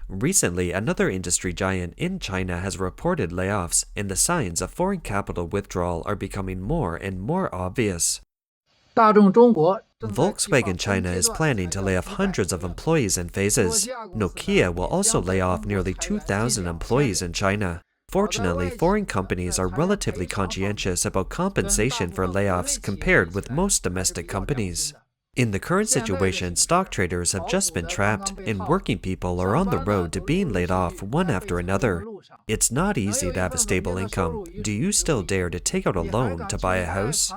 Recently, another industry giant in China has reported layoffs, and the signs of foreign capital withdrawal are becoming more and more obvious. Volkswagen China is planning to lay off hundreds of employees in phases. Nokia will also lay off nearly 2,000 employees in China. Fortunately, foreign companies are relatively conscientious about compensation for layoffs compared with most domestic companies. In the current situation, stock traders have just been trapped, and working people are on the road to being laid off one after another. It's not easy to have a stable income. Do you still dare to take out a loan to buy a house?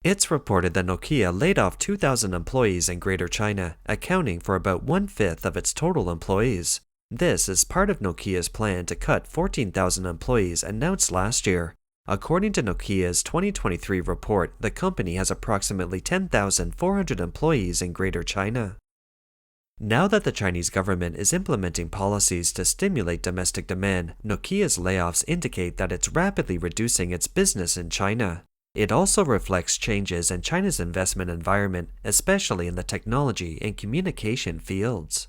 It's reported that Nokia laid off 2,000 employees in Greater China, accounting for about 1/5 of its total employees. This is part of Nokia's plan to cut 14,000 employees announced last year. According to Nokia's 2023 report, the company has approximately 10,400 employees in Greater China. Now that the Chinese government is implementing policies to stimulate domestic demand, Nokia's layoffs indicate that it's rapidly reducing its business in China. It also reflects changes in China's investment environment, especially in the technology and communication fields.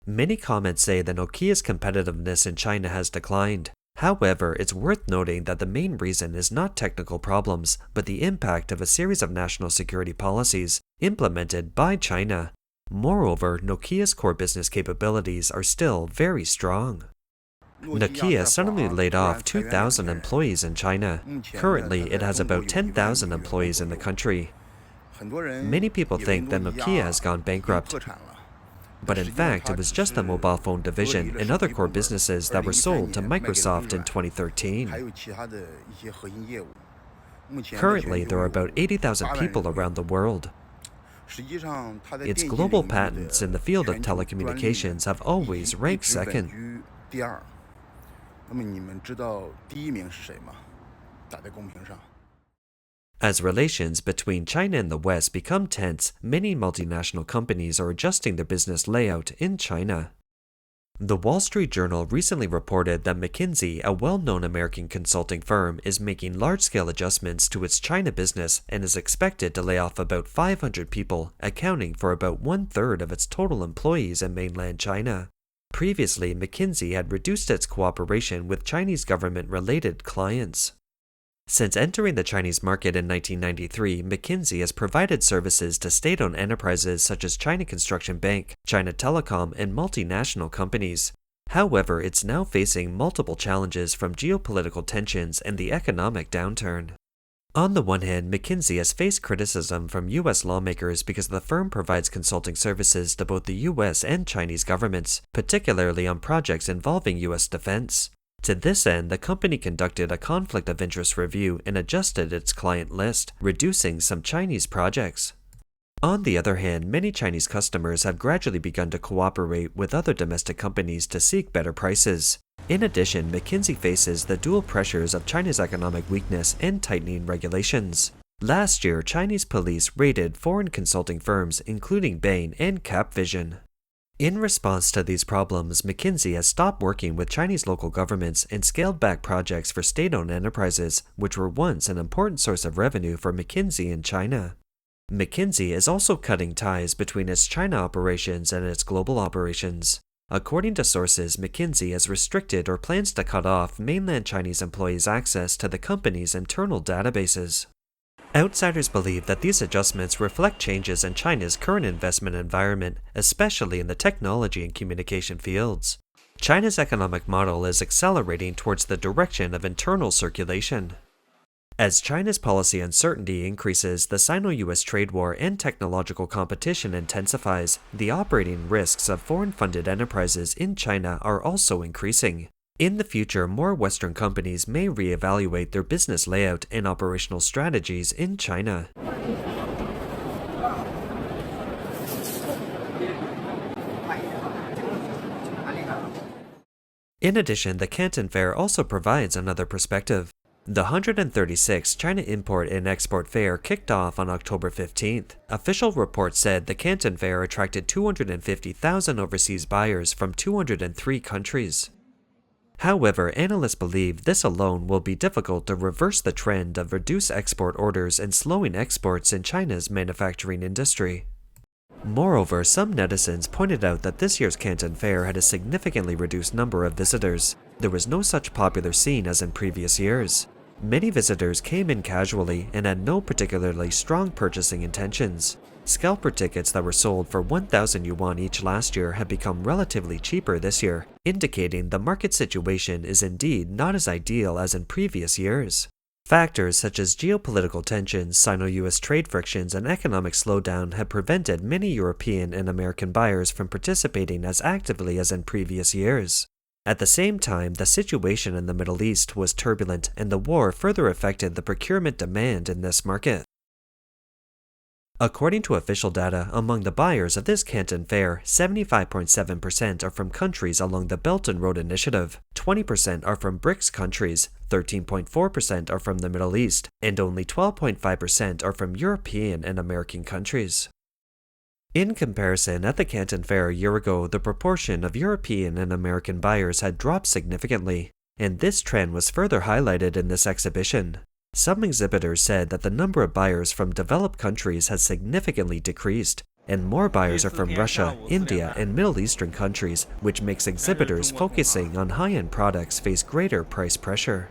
Many comments say that Nokia's competitiveness in China has declined. However, it's worth noting that the main reason is not technical problems, but the impact of a series of national security policies implemented by China. Moreover, Nokia's core business capabilities are still very strong. Nokia suddenly laid off 2,000 employees in China. Currently, it has about 10,000 employees in the country. Many people think that Nokia has gone bankrupt, but in fact, it was just the mobile phone division and other core businesses that were sold to Microsoft in 2013. Currently, there are about 80,000 people around the world. Its global patents in the field of telecommunications have always ranked second. As relations between China and the West become tense, many multinational companies are adjusting their business layout in China. The Wall Street Journal recently reported that McKenzie, a well-known American consulting firm, is making large-scale adjustments to its China business and is expected to lay off about 500 people, accounting for about 1/3 of its total employees in mainland China. Previously, McKenzie had reduced its cooperation with Chinese government-related clients. Since entering the Chinese market in 1993, McKenzie has provided services to state-owned enterprises such as China Construction Bank, China Telecom, and multinational companies. However, it's now facing multiple challenges from geopolitical tensions and the economic downturn. On the one hand, McKenzie has faced criticism from U.S. lawmakers because the firm provides consulting services to both the U.S. and Chinese governments, particularly on projects involving U.S. defense. To this end, the company conducted a conflict of interest review and adjusted its client list, reducing some Chinese projects. On the other hand, many Chinese customers have gradually begun to cooperate with other domestic companies to seek better prices. In addition, McKenzie faces the dual pressures of China's economic weakness and tightening regulations. Last year, Chinese police raided foreign consulting firms including Bain and Capvision. In response to these problems, McKenzie has stopped working with Chinese local governments and scaled back projects for state-owned enterprises, which were once an important source of revenue for McKenzie in China. McKenzie is also cutting ties between its China operations and its global operations. According to sources, McKenzie has restricted or plans to cut off mainland Chinese employees' access to the company's internal databases. Outsiders believe that these adjustments reflect changes in China's current investment environment, especially in the technology and communication fields. China's economic model is accelerating towards the direction of internal circulation. As China's policy uncertainty increases, the Sino-US trade war and technological competition intensifies, the operating risks of foreign-funded enterprises in China are also increasing. In the future, more Western companies may reevaluate their business layout and operational strategies in China. In addition, the Canton Fair also provides another perspective. The 136th China Import and Export Fair kicked off on October 15th. Official reports said the Canton Fair attracted 250,000 overseas buyers from 203 countries. However, analysts believe this alone will be difficult to reverse the trend of reduced export orders and slowing exports in China's manufacturing industry. Moreover, some netizens pointed out that this year's Canton Fair had a significantly reduced number of visitors. There was no such popular scene as in previous years. Many visitors came in casually and had no particularly strong purchasing intentions. Scalper tickets that were sold for 1,000 yuan each last year have become relatively cheaper this year, indicating the market situation is indeed not as ideal as in previous years. Factors such as geopolitical tensions, Sino-US trade frictions, and economic slowdown have prevented many European and American buyers from participating as actively as in previous years. At the same time, the situation in the Middle East was turbulent, and the war further affected the procurement demand in this market. According to official data, among the buyers of this Canton Fair, 75.7% are from countries along the Belt and Road Initiative, 20% are from BRICS countries, 13.4% are from the Middle East, and only 12.5% are from European and American countries. In comparison, at the Canton Fair a year ago, the proportion of European and American buyers had dropped significantly, and this trend was further highlighted in this exhibition. Some exhibitors said that the number of buyers from developed countries has significantly decreased, and more buyers are from Russia, India, and Middle Eastern countries, which makes exhibitors focusing on high-end products face greater price pressure.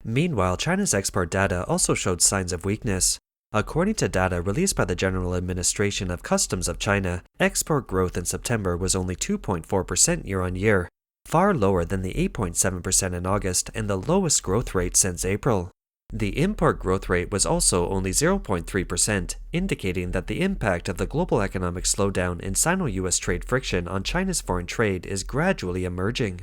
Meanwhile, China's export data also showed signs of weakness. According to data released by the General Administration of Customs of China, export growth in September was only 2.4% year-on-year, far lower than the 8.7% in August and the lowest growth rate since April. The import growth rate was also only 0.3%, indicating that the impact of the global economic slowdown and Sino-US trade friction on China's foreign trade is gradually emerging.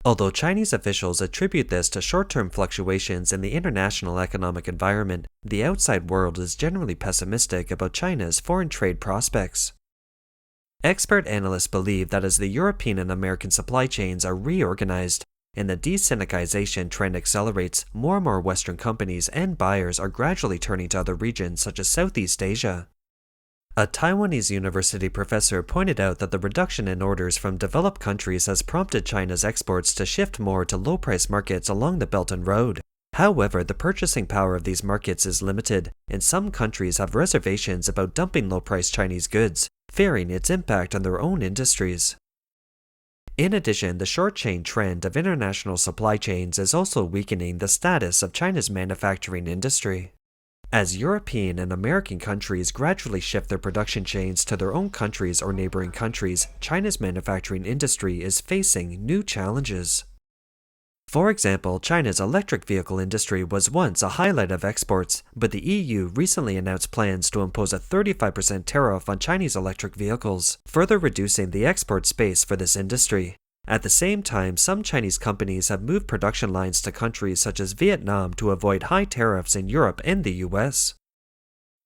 Although Chinese officials attribute this to short-term fluctuations in the international economic environment, the outside world is generally pessimistic about China's foreign trade prospects. Expert analysts believe that as the European and American supply chains are reorganized and the de-sinicization trend accelerates, more and more Western companies and buyers are gradually turning to other regions such as Southeast Asia. A Taiwanese university professor pointed out that the reduction in orders from developed countries has prompted China's exports to shift more to low-price markets along the Belt and Road. However, the purchasing power of these markets is limited, and some countries have reservations about dumping low-priced Chinese goods, fearing its impact on their own industries. In addition, the short-chain trend of international supply chains is also weakening the status of China's manufacturing industry. As European and American countries gradually shift their production chains to their own countries or neighboring countries, China's manufacturing industry is facing new challenges. For example, China's electric vehicle industry was once a highlight of exports, but the EU recently announced plans to impose a 35% tariff on Chinese electric vehicles, further reducing the export space for this industry. At the same time, some Chinese companies have moved production lines to countries such as Vietnam to avoid high tariffs in Europe and the US.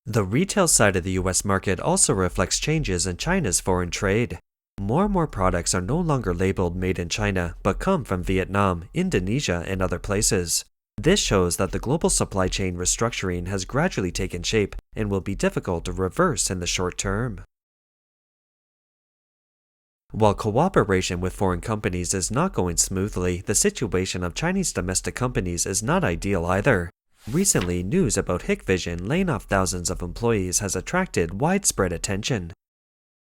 The retail side of the US market also reflects changes in China's foreign trade. More and more products are no longer labeled made in China, but come from Vietnam, Indonesia, and other places. This shows that the global supply chain restructuring has gradually taken shape and will be difficult to reverse in the short term. While cooperation with foreign companies is not going smoothly, the situation of Chinese domestic companies is not ideal either. Recently, news about Hikvision laying off thousands of employees has attracted widespread attention.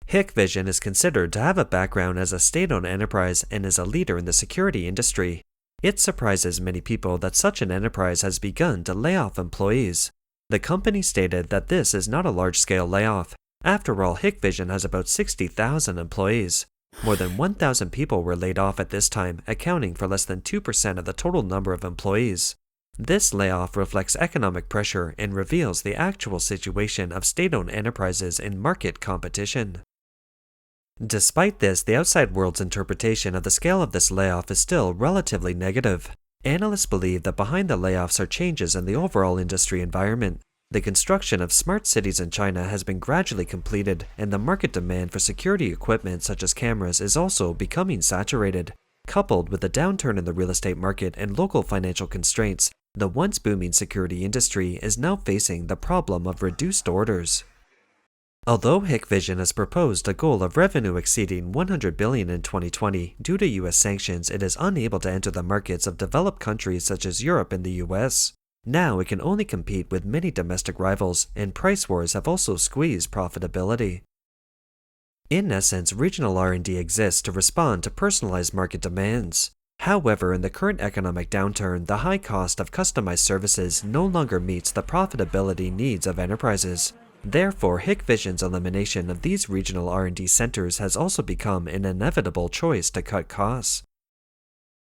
Hikvision is considered to have a background as a state-owned enterprise and is a leader in the security industry. It surprises many people that such an enterprise has begun to lay off employees. The company stated that this is not a large-scale layoff. After all, Hikvision has about 60,000 employees. More than 1,000 people were laid off at this time, accounting for less than 2% of the total number of employees. This layoff reflects economic pressure and reveals the actual situation of state-owned enterprises in market competition. Despite this, the outside world's interpretation of the scale of this layoff is still relatively negative. Analysts believe that behind the layoffs are changes in the overall industry environment. The construction of smart cities in China has been gradually completed, and the market demand for security equipment such as cameras is also becoming saturated. Coupled with a downturn in the real estate market and local financial constraints, the once booming security industry is now facing the problem of reduced orders. Although Hikvision has proposed a goal of revenue exceeding $100 billion in 2020, due to US sanctions, it is unable to enter the markets of developed countries such as Europe and the US. Now it can only compete with many domestic rivals, and price wars have also squeezed profitability. In essence, regional R&D exists to respond to personalized market demands. However, in the current economic downturn, the high cost of customized services no longer meets the profitability needs of enterprises. Therefore, Hikvision's elimination of these regional R&D centers has also become an inevitable choice to cut costs.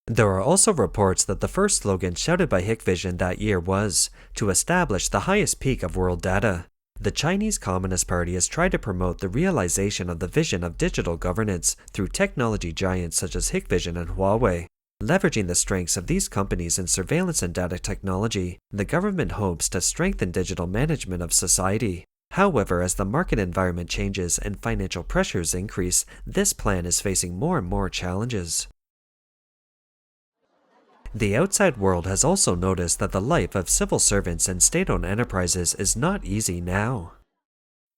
There are also reports that the first slogan shouted by Hikvision that year was, "To establish the highest peak of world data." The Chinese Communist Party has tried to promote the realization of the vision of digital governance through technology giants such as Hikvision and Huawei. Leveraging the strengths of these companies in surveillance and data technology, the government hopes to strengthen digital management of society. However, as the market environment changes and financial pressures increase, this plan is facing more and more challenges. The outside world has also noticed that the life of civil servants and state-owned enterprises is not easy now.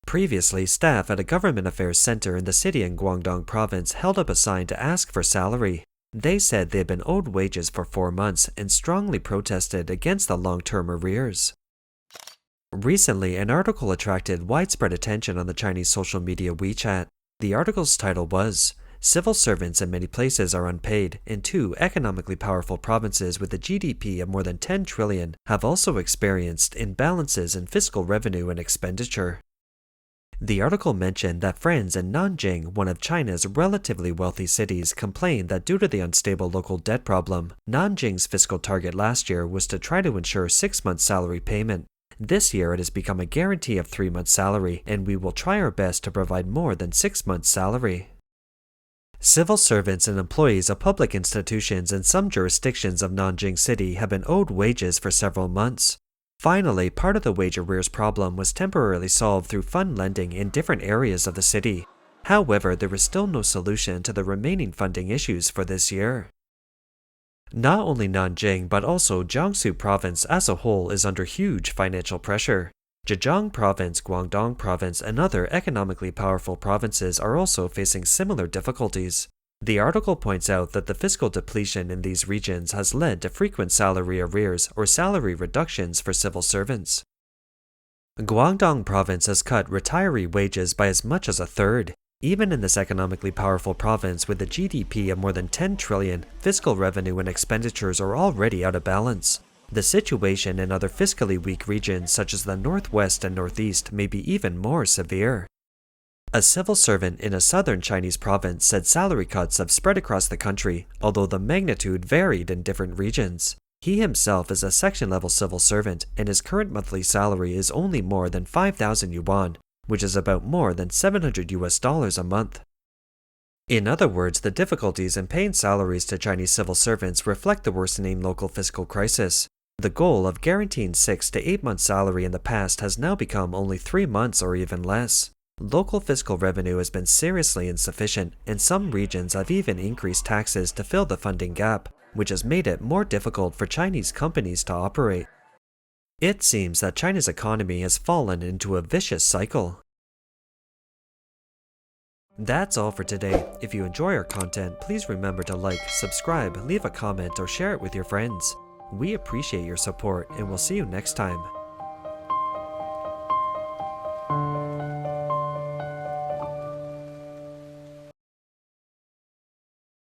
Previously, staff at a government affairs center in the city in Guangdong province held up a sign to ask for salary. They said they had been owed wages for 4 months and strongly protested against the long-term arrears. Recently, an article attracted widespread attention on the Chinese social media WeChat. The article's title was, "Civil servants in many places are unpaid, and 2 economically powerful provinces with a GDP of more than 10 trillion have also experienced imbalances in fiscal revenue and expenditure." The article mentioned that friends in Nanjing, one of China's relatively wealthy cities, complained that due to the unstable local debt problem, Nanjing's fiscal target last year was to try to ensure 6 months' salary payment. This year it has become a guarantee of 3 months' salary, and we will try our best to provide more than 6 months' salary. Civil servants and employees of public institutions in some jurisdictions of Nanjing City have been owed wages for several months. Finally, part of the wage arrears problem was temporarily solved through fund lending in different areas of the city. However, there is still no solution to the remaining funding issues for this year. Not only Nanjing, but also Jiangsu province as a whole is under huge financial pressure. Zhejiang province, Guangdong province, and other economically powerful provinces are also facing similar difficulties. The article points out that the fiscal depletion in these regions has led to frequent salary arrears or salary reductions for civil servants. Guangdong province has cut retiree wages by as much as a third. Even in this economically powerful province with a GDP of more than 10 trillion, fiscal revenue and expenditures are already out of balance. The situation in other fiscally weak regions such as the Northwest and Northeast may be even more severe. A civil servant in a southern Chinese province said salary cuts have spread across the country, although the magnitude varied in different regions. He himself is a section-level civil servant, and his current monthly salary is only more than 5,000 yuan, which is about more than $700 a month. In other words, the difficulties in paying salaries to Chinese civil servants reflect the worsening local fiscal crisis. The goal of guaranteeing 6 to 8 months' salary in the past has now become only 3 months or even less. Local fiscal revenue has been seriously insufficient, and some regions have even increased taxes to fill the funding gap, which has made it more difficult for Chinese companies to operate. It seems that China's economy has fallen into a vicious cycle. That's all for today. If you enjoy our content, please remember to like, subscribe, leave a comment, or share it with your friends. We appreciate your support, and we'll see you next time.